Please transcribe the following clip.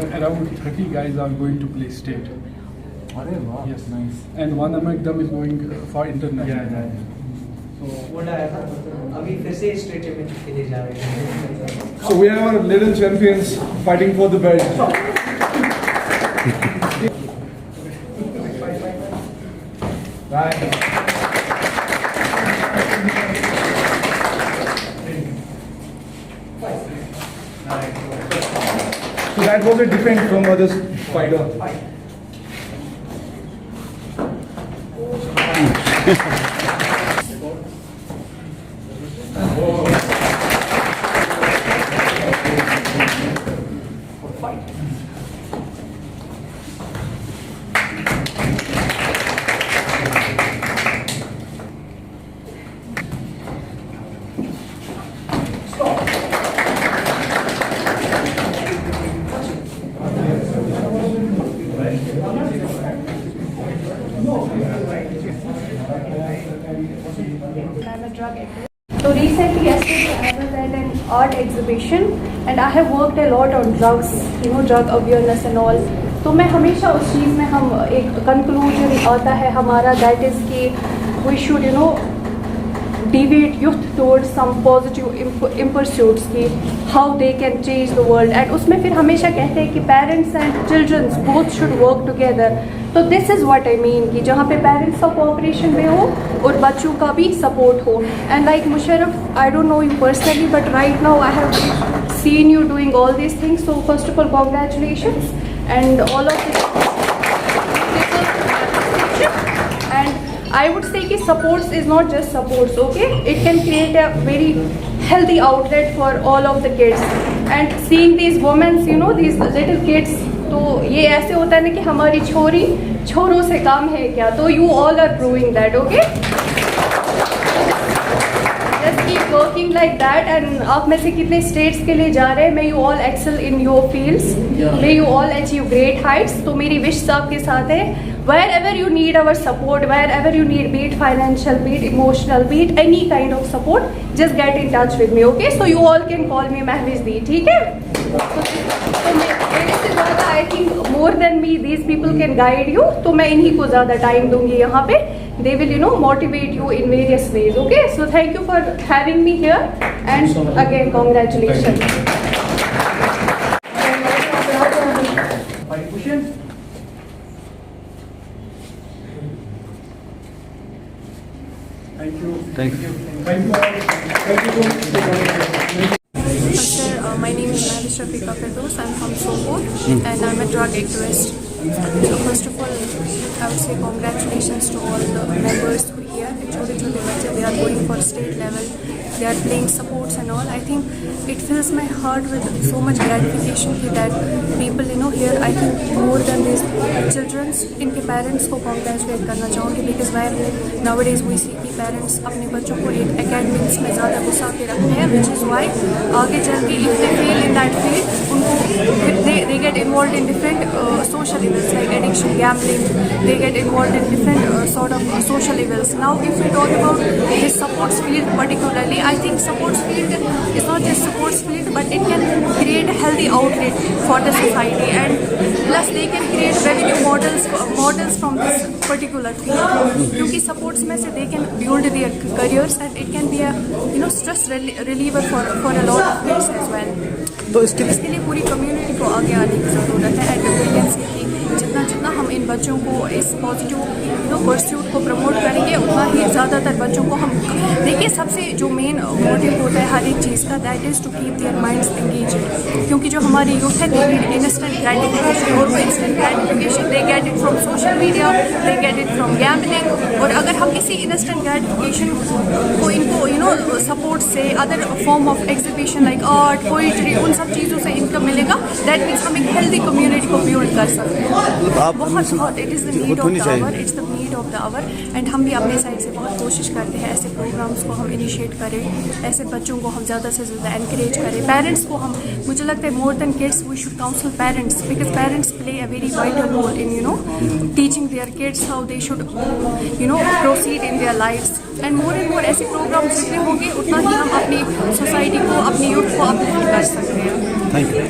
around 30 guys are going to play state. Yes, nice. And one among them is going for international. So we have our little champions fighting for the belt. So that was a defense from other fighter. I'm a drug activist. So recently, yesterday, I was at an art exhibition and I have worked a lot on drugs, drug awareness and all. तो मैं हमेशा उस चीज़ में हम एक conclusion आता है हमारा, दैट इज़ कि we should deviate youth towards some positive pursuits की how they can change the world, and उसमें फिर हमेशा कहते हैं कि parents and children both should work together. तो this is what I mean कि जहाँ पे parents का cooperation में हो और बच्चों का भी support हो. And like Musharraf, I don't know you personally, but right now I have seen you doing all these things. So first of all, congratulations and all of this. And I would say कि supports is not just supports, okay? It can create a very healthy outlet for all of the kids. And seeing these women, these little kids, तो ये ऐसे होता है ना कि हमारी छोरी छोरों से कम है क्या? तो you all are proving that, okay? Just keep working like that. And आप में से कितने states के लिए जा रहे हैं? May you all excel in your fields. May you all achieve great heights. तो मेरी wish आपके साथ है. Wherever you need our support, wherever you need, be it financial, be it emotional, be it any kind of support, just get in touch with me, okay? So you all can call me Mahwiz Di, ठीक है? तो मेरे से ज़्यादा I think more than me, these people can guide you. तो मैं इन्हीं को ज़्यादा time दूँगी यहाँ पे. They will, motivate you in various ways, okay? So thank you for having me here, and again congratulations. Thank you. Thank you. Sir, my name is Mahwiz Shafiqa Firdaus. I'm from Sopor and I'm a drug activist. So first of all, I would say congratulations to all the members who are here. छोटे बच्चे, they are going for state level. They are playing supports and all. I think it fills my heart with so much gratification that people, here, I think more than these children, इनके parents को congratulate करना चाहूँगी, because where nowadays we see कि parents अपने बच्चों को एक academics में ज़्यादा घुसा के रखते हैं, which is why आगे चल के if they fail in that field, उनको they get involved in different social evils like addiction, gambling. They get involved in different sort of social evils. Now, if we talk about this sports field particularly, I think sports field is not just sports field, but it can create a healthy outlet for the society, and plus they can create revenue models from this particular field. क्योंकि sports में से they can build their careers, and it can be a stress reliever for a lot of kids as well. तो इसके लिए पूरी community को आगे आने की ज़रूरत है, and we can see कि जितना हम इन बच्चों को इस पॉजिटिव परस्यूट को प्रमोट करेंगे, उतना ही ज़्यादातर बच्चों को हम देखिए, सबसे जो मेन मोटिव होता है हर एक चीज़ का, that is to keep their minds engaged. क्योंकि जो हमारी यूथ है, दे नीड इंस्टेंट ग्रेटिफिकेशन, और वो instant gratification they get it from social media, they get it from gambling. और अगर हम इसी इंस्टेंट ग्रेटिफिकेशन को इनको सपोर्ट से other form of exhibition like art, poetry, उन सब चीज़ों से इनकम मिलेगा, दैट मीन्स हम एक हेल्दी कम्युनिटी को बिल्ड कर सकते हैं. बहुत it is the need of the hour, it's the need of the hour. And हम भी अपने साइड से बहुत कोशिश करते हैं ऐसे प्रोग्राम्स को हम इनिशिएट करें, ऐसे बच्चों को हम ज़्यादा से ज़्यादा एनकरेज करें. पेरेंट्स को हम, मुझे लगता है more than kids we should counsel parents, because parents play a very vital role in teaching their kids how they should proceed in their lifes. And more ऐसे प्रोग्राम्स जितने होंगे, उतना ही हम अपनी सोसाइटी को, अपनी यूथ को अपलिफ्ट कर सकते हैं. Thank you.